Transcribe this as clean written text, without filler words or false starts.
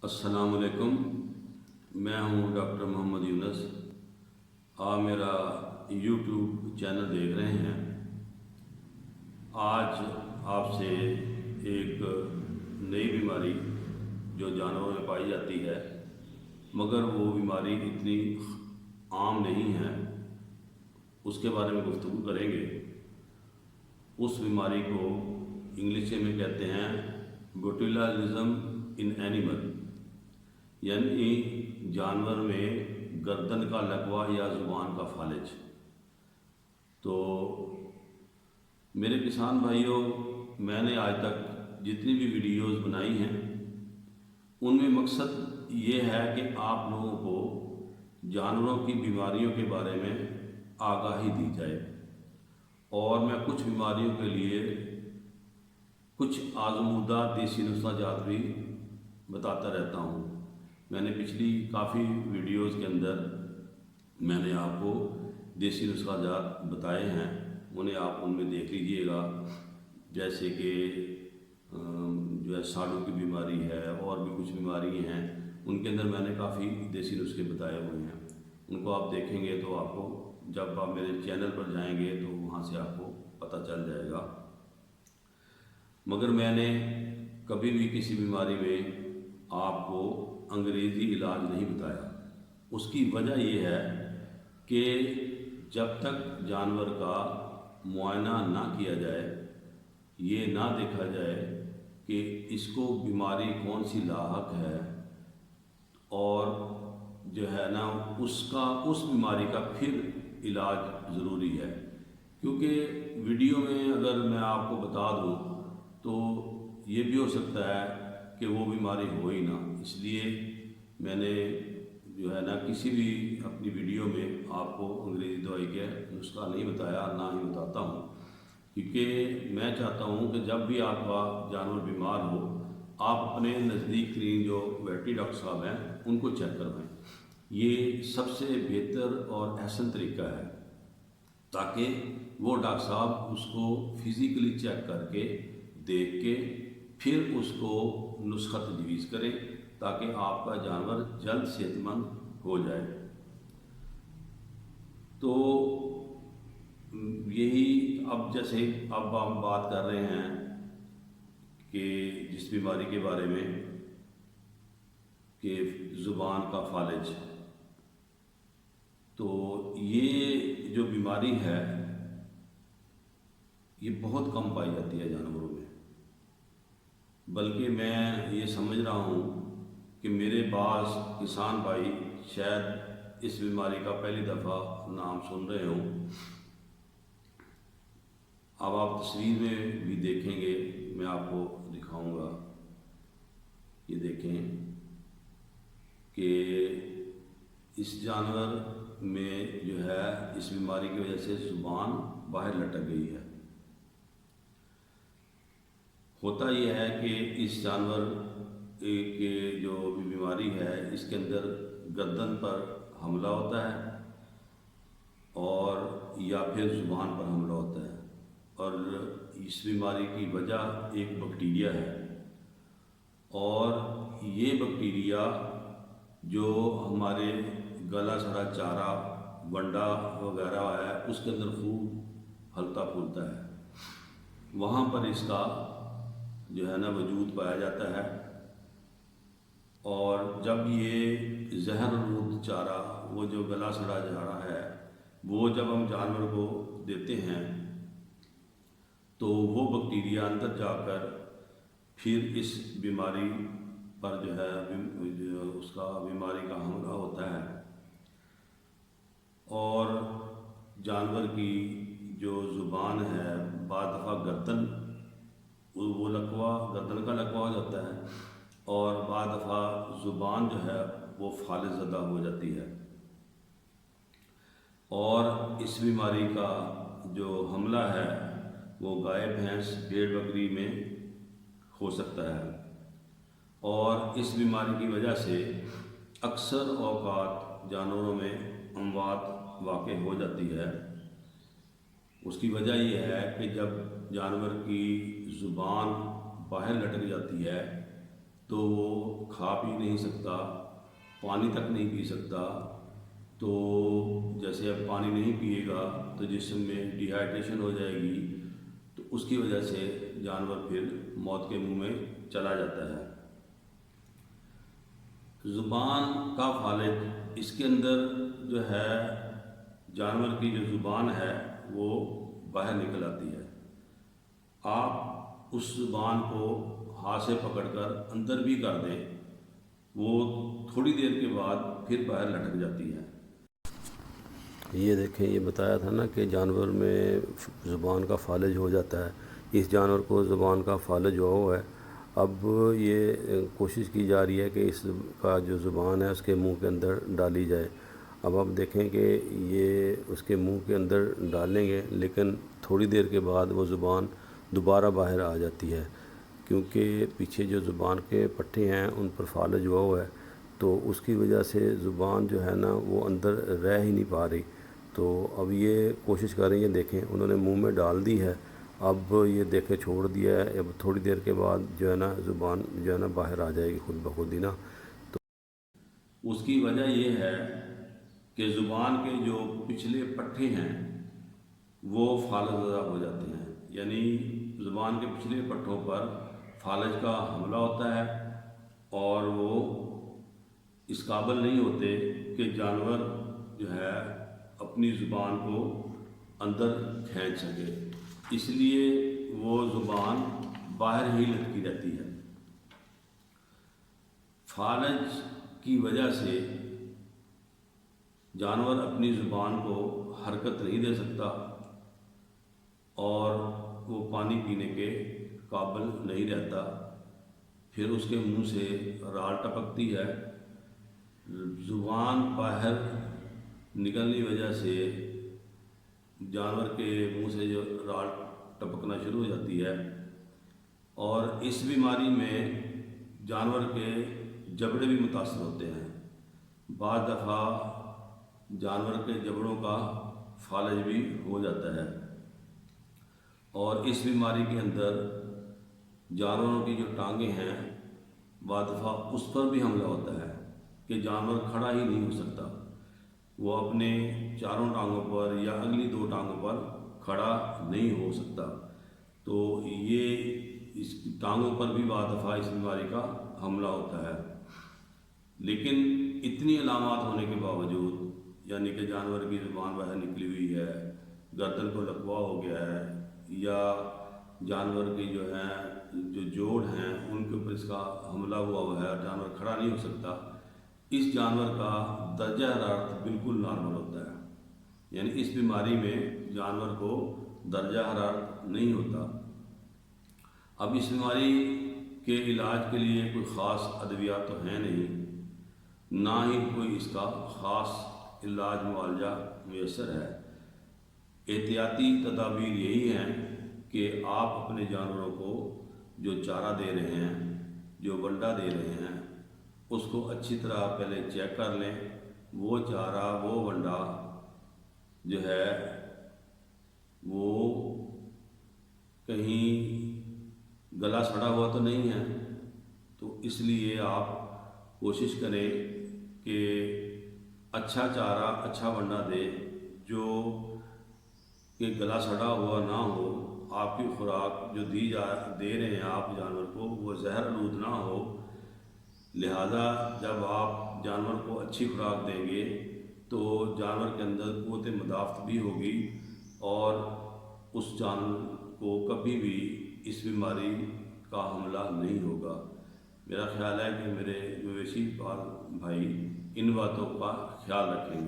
अस्सलाम वालेकुम। मैं हूं डॉक्टर मोहम्मद यूनस। आप मेरा यूट्यूब चैनल देख रहे हैं। आज आपसे एक नई बीमारी जो जानवरों में पाई जाती है, मगर वो बीमारी इतनी आम नहीं है, उसके बारे में गुफ्तगू करेंगे। उस बीमारी को इंग्लिश में कहते हैं बोटुलिज्म इन एनिमल, यानी जानवर में गर्दन का लकवा या ज़ुबान का फालिज। तो मेरे किसान भाइयों, मैंने आज तक जितनी भी वीडियोस बनाई हैं उनमें मकसद ये है कि आप लोगों को जानवरों की बीमारियों के बारे में आगाही दी जाए, और मैं कुछ बीमारियों के लिए कुछ आज़मूदा देसी नुस्खा जात भी बताता रहता हूँ। मैंने पिछली काफ़ी वीडियोस के अंदर मैंने आपको देसी नुस्खा जात बताए हैं, उन्हें आप उनमें देख लीजिएगा। जैसे कि जो है साड़ू की बीमारी है, और भी कुछ बीमारी हैं, उनके अंदर मैंने काफ़ी देसी नुस्खे बताए हुए हैं। उनको आप देखेंगे तो आपको, जब आप मेरे चैनल पर जाएंगे तो वहाँ से आपको पता चल जाएगा। मगर मैंने कभी भी किसी बीमारी में आपको अंग्रेज़ी इलाज नहीं बताया। उसकी वजह यह है कि जब तक जानवर का मुआयना ना किया जाए, ये ना देखा जाए कि इसको बीमारी कौन सी लाहक है, और जो है ना उस बीमारी का फिर इलाज ज़रूरी है। क्योंकि वीडियो में अगर मैं आपको बता दूं तो ये भी हो सकता है कि वो बीमारी हो ही ना। इसलिए मैंने जो है ना किसी भी अपनी वीडियो में आपको अंग्रेज़ी दवाई के नुस्खा नहीं बताया, ना ही बताता हूँ, क्योंकि मैं चाहता हूँ कि जब भी आपका जानवर बीमार हो, आप अपने नज़दीक तरीन जो वेटरी डॉक्टर साहब हैं उनको चेक करवाएं। ये सबसे बेहतर और अहसन तरीका है, ताकि वो डॉक्टर साहब उसको फिज़िकली चेक करके देख के फिर उसको नुस्खा तजवीज़ करें, ताकि आपका जानवर जल्द सेहतमंद हो जाए। तो यही, अब जैसे अब हम बात कर रहे हैं कि जिस बीमारी के बारे में कि ज़ुबान का फालिज, तो ये जो बीमारी है ये बहुत कम पाई जाती है जानवरों में। बल्कि मैं ये समझ रहा हूँ कि मेरे बाज़ किसान भाई शायद इस बीमारी का पहली दफ़ा नाम सुन रहे हों। अब आप तस्वीर में भी देखेंगे, मैं आपको दिखाऊंगा। ये देखें कि इस जानवर में जो है इस बीमारी की वजह से ज़ुबान बाहर लटक गई है। होता यह है कि इस जानवर के जो बीमारी है, इसके अंदर गर्दन पर हमला होता है, और या फिर ज़ुबान पर हमला होता है। और इस बीमारी की वजह एक बैक्टीरिया है, और ये बैक्टीरिया जो हमारे गला सड़ा चारा, वंडा वगैरह है, उसके अंदर खूब हलता फूलता है, वहाँ पर इसका जो है ना वजूद पाया जाता है। और जब ये जहरआलूद चारा, वो जो गला सड़ा चारा है, वो जब हम जानवर को देते हैं तो वो बैक्टीरिया अंदर जाकर फिर इस बीमारी पर जो है उसका बीमारी का हमला होता है, और जानवर की जो ज़ुबान है, बाद दफ़ा गर्दन का लकवा हो जाता है, और बाद दफ़ा ज़ुबान जो है वो फालिज ज़दा हो जाती है। और इस बीमारी का जो हमला है वो गाय, भैंस, भेड़, बकरी में हो सकता है। और इस बीमारी की वजह से अक्सर औक़ात जानवरों में अमवात वाक़ई हो जाती है। उसकी वजह यह है कि जब जानवर की ज़ुबान बाहर लटक जाती है تو وہ کھا پی نہیں سکتا، پانی تک نہیں پی سکتا۔ تو جیسے اب پانی نہیں پیے گا تو جسم میں ڈی ہائیڈریشن ہو جائے گی، تو اس کی وجہ سے جانور پھر موت کے منہ میں چلا جاتا ہے۔ زبان کا فالج، اس کے اندر جو ہے جانور کی جو زبان ہے وہ باہر نکل آتی ہے۔ آپ اس زبان کو ہاتھ سے پکڑ کر اندر بھی کر دیں، وہ تھوڑی دیر کے بعد پھر باہر لٹک جاتی ہے۔ یہ دیکھیں، یہ بتایا تھا نا کہ جانور میں زبان کا فالج ہو جاتا ہے۔ اس جانور کو زبان کا فالج ہوا ہوا ہے۔ اب یہ کوشش کی جا رہی ہے کہ اس کا جو زبان ہے اس کے منہ کے اندر ڈالی جائے۔ اب آپ دیکھیں کہ یہ اس کے منہ کے اندر ڈالیں گے، لیکن تھوڑی دیر کے بعد وہ زبان دوبارہ باہر آ جاتی ہے، کیونکہ پیچھے جو زبان کے پٹھے ہیں ان پر فالج ہوا ہوا ہے، تو اس کی وجہ سے زبان جو ہے نا وہ اندر رہ ہی نہیں پا رہی۔ تو اب یہ کوشش کر رہی ہیں، دیکھیں انہوں نے منہ میں ڈال دی ہے، اب یہ دیکھیں چھوڑ دیا ہے، اب تھوڑی دیر کے بعد جو ہے نا زبان جو ہے نا باہر آ جائے گی خود بخود ہی نا۔ اس کی وجہ یہ ہے کہ زبان کے جو پچھلے پٹھے ہیں وہ فالج زدہ ہو جاتے ہیں، یعنی زبان کے پچھلے پٹھوں پر فالج کا حملہ ہوتا ہے اور وہ اس قابل نہیں ہوتے کہ جانور جو ہے اپنی زبان کو اندر کھینچ سکے، اس لیے وہ زبان باہر ہی لٹکی رہتی ہے۔ فالج کی وجہ سے جانور اپنی زبان کو حرکت نہیں دے سکتا اور وہ پانی پینے کے قابل نہیں رہتا، پھر اس کے منہ سے رال ٹپکتی ہے۔ زبان باہر نکلنے کی وجہ سے جانور کے منہ سے جو رال ٹپکنا شروع ہو جاتی ہے، اور اس بیماری میں جانور کے جبڑے بھی متاثر ہوتے ہیں۔ بعض دفعہ جانور کے جبڑوں کا فالج بھی ہو جاتا ہے، اور اس بیماری کے اندر جانوروں کی جو ٹانگیں ہیں بعض دفعہ اس پر بھی حملہ ہوتا ہے کہ جانور کھڑا ہی نہیں ہو سکتا، وہ اپنے چاروں ٹانگوں پر یا اگلی دو ٹانگوں پر کھڑا نہیں ہو سکتا۔ تو یہ اس ٹانگوں پر بھی بعض دفعہ اس بیماری کا حملہ ہوتا ہے۔ لیکن اتنی علامات ہونے کے باوجود، یعنی کہ جانور کی زبان باہر نکلی ہوئی ہے، گردن کو لکوا ہو گیا ہے، یا جانور کی جو ہیں جو جوڑ ہیں ان کے اوپر اس کا حملہ ہوا ہے، جانور کھڑا نہیں ہو سکتا، اس جانور کا درجہ حرارت بالکل نارمل ہوتا ہے، یعنی اس بیماری میں جانور کو درجہ حرارت نہیں ہوتا۔ اب اس بیماری کے علاج کے لیے کوئی خاص ادویات تو ہیں نہیں، نہ ہی کوئی اس کا خاص علاج معالجہ میسر ہے۔ احتیاطی تدابیر یہی ہیں کہ آپ اپنے جانوروں کو جو چارہ دے رہے ہیں، جو ونڈا دے رہے ہیں، اس کو اچھی طرح پہلے چیک کر لیں، وہ چارہ وہ ونڈا جو ہے وہ کہیں گلا سڑا ہوا تو نہیں ہے۔ تو اس لیے آپ کوشش کریں کہ اچھا چارہ، اچھا ونڈا دے جو کہ گلا سڑا ہوا نہ ہو۔ آپ کی خوراک جو دے رہے ہیں آپ جانور کو وہ زہر آلود نہ ہو، لہذا جب آپ جانور کو اچھی خوراک دیں گے تو جانور کے اندر قوت مدافعت بھی ہوگی، اور اس جانور کو کبھی بھی اس بیماری کا حملہ نہیں ہوگا۔ میرا خیال ہے کہ میرے مویشی پال بھائی ان باتوں کا خیال رکھیں گے۔